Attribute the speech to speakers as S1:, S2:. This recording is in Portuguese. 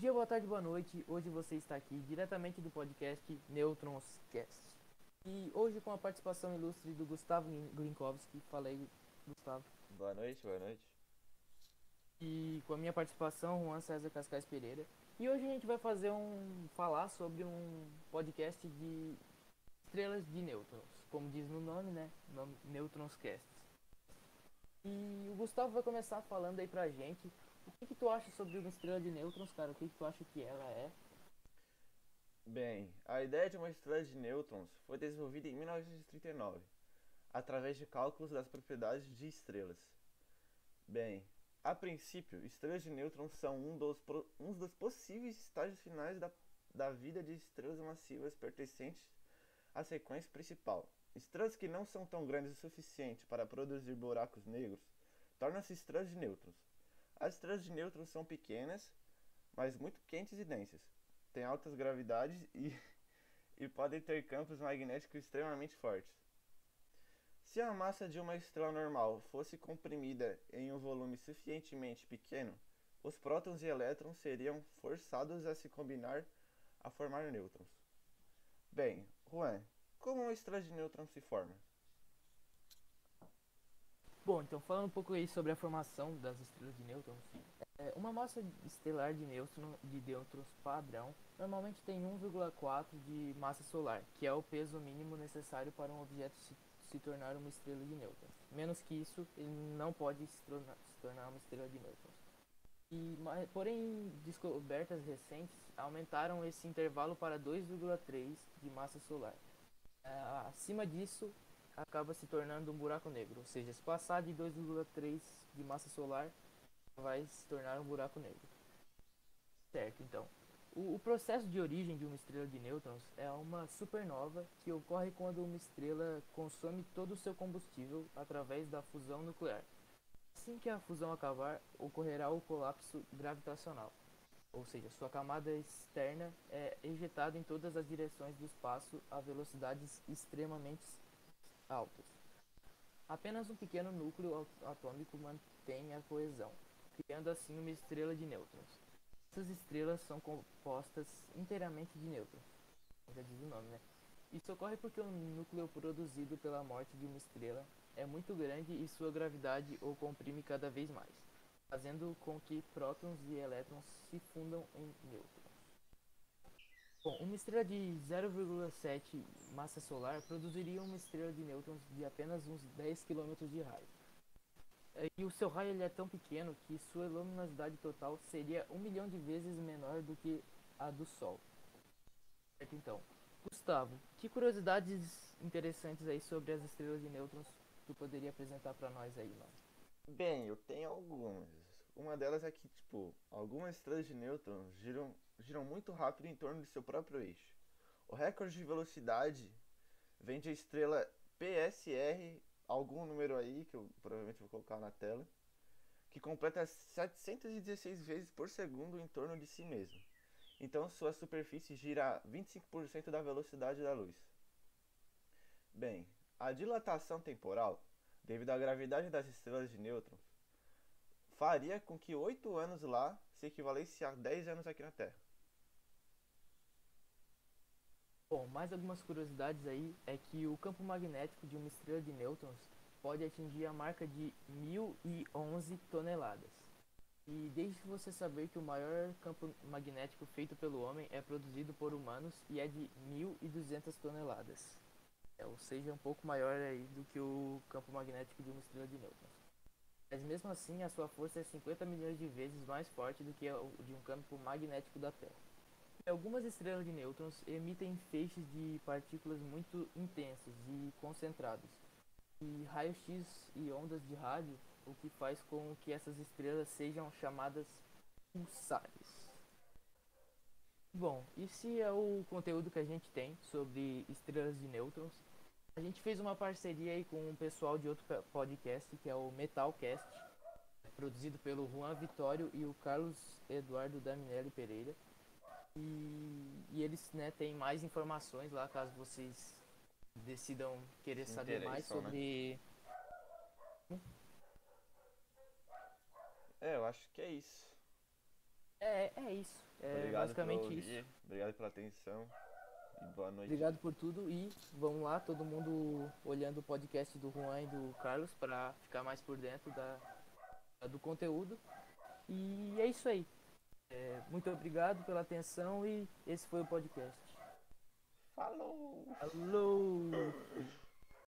S1: dia, boa tarde, boa noite. Hoje você está aqui diretamente do podcast Neutronscast. E hoje com a participação ilustre do Gustavo Glinkowski. Fala aí, Gustavo.
S2: Boa noite, boa noite.
S1: E com a minha participação, Juan César Cascais Pereira. E hoje a gente vai falar sobre um podcast de estrelas de nêutrons. Como diz no nome, né? Nome Neutronscast. E o Gustavo vai começar falando aí pra gente o que tu acha sobre uma estrela de nêutrons, cara? O que tu acha que ela é?
S2: Bem, a ideia de uma estrela de nêutrons foi desenvolvida em 1939, através de cálculos das propriedades de estrelas. Bem, a princípio, estrelas de nêutrons são um dos possíveis estágios finais da vida de estrelas massivas pertencentes à sequência principal. Estrelas que não são tão grandes o suficiente para produzir buracos negros tornam-se estrelas de nêutrons. As estrelas de nêutrons são pequenas, mas muito quentes e densas. Têm altas gravidades e podem ter campos magnéticos extremamente fortes. Se a massa de uma estrela normal fosse comprimida em um volume suficientemente pequeno, os prótons e elétrons seriam forçados a se combinar a formar nêutrons. Bem, Juan, como uma estrela de nêutrons se forma?
S1: Bom, então falando um pouco aí sobre a formação das estrelas de nêutrons. Uma massa estelar de nêutrons padrão normalmente tem 1,4 de massa solar, que é o peso mínimo necessário para um objeto se tornar uma estrela de nêutrons. Menos que isso, ele não pode se tornar uma estrela de nêutrons. Porém, descobertas recentes aumentaram esse intervalo para 2,3 de massa solar. Acima disso, acaba se tornando um buraco negro, ou seja, se passar de 2,3 de massa solar, vai se tornar um buraco negro. Certo, então. O processo de origem de uma estrela de nêutrons é uma supernova que ocorre quando uma estrela consome todo o seu combustível através da fusão nuclear. Assim que a fusão acabar, ocorrerá o colapso gravitacional, ou seja, sua camada externa é ejetada em todas as direções do espaço a velocidades extremamente altas. Apenas um pequeno núcleo atômico mantém a coesão, criando assim uma estrela de nêutrons. Essas estrelas são compostas inteiramente de nêutrons, já diz o nome, né? Isso ocorre porque o núcleo produzido pela morte de uma estrela é muito grande e sua gravidade o comprime cada vez mais, fazendo com que prótons e elétrons se fundam em nêutrons. Bom, uma estrela de 0,7 massa solar produziria uma estrela de nêutrons de apenas uns 10 quilômetros de raio. E o seu raio ele é tão pequeno que sua luminosidade total seria 1 milhão de vezes menor do que a do Sol. Certo, então, Gustavo, que curiosidades interessantes aí sobre as estrelas de nêutrons tu poderia apresentar para nós aí, mano?
S2: Bem, eu tenho algumas. Uma delas é que, algumas estrelas de nêutrons giram muito rápido em torno de seu próprio eixo. O recorde de velocidade vem de estrela PSR, algum número aí, que eu provavelmente vou colocar na tela, que completa 716 vezes por segundo em torno de si mesmo. Então sua superfície gira 25% da velocidade da luz. Bem, a dilatação temporal, devido à gravidade das estrelas de nêutrons, faria com que 8 anos lá se equivalesse a 10 anos aqui na Terra.
S1: Bom, mais algumas curiosidades aí é que o campo magnético de uma estrela de nêutrons pode atingir a marca de 1011 toneladas. E deixe você saber que o maior campo magnético feito pelo homem é produzido por humanos e é de 1.200 toneladas. Ou seja, um pouco maior aí do que o campo magnético de uma estrela de nêutrons. Mas mesmo assim, a sua força é 50 milhões de vezes mais forte do que a de um campo magnético da Terra. E algumas estrelas de nêutrons emitem feixes de partículas muito intensos e concentrados, e raios-x e ondas de rádio, o que faz com que essas estrelas sejam chamadas pulsares. Bom, esse é o conteúdo que a gente tem sobre estrelas de nêutrons. A gente fez uma parceria aí com um pessoal de outro podcast, que é o Metalcast, produzido pelo Juan Vitório e o Carlos Eduardo Daminelli Pereira. E eles, né, têm mais informações lá, caso vocês decidam querer
S2: Se
S1: saber mais
S2: interessam, né?
S1: sobre.
S2: É, eu acho que é isso.
S1: É isso. É
S2: Obrigado por
S1: basicamente isso.
S2: ouvir, obrigado pela atenção e boa noite.
S1: Obrigado por tudo e vamos lá, todo mundo olhando o podcast do Juan e do Carlos para ficar mais por dentro do conteúdo. E é isso aí. Muito obrigado pela atenção e esse foi o podcast.
S2: Falou!
S1: Alô!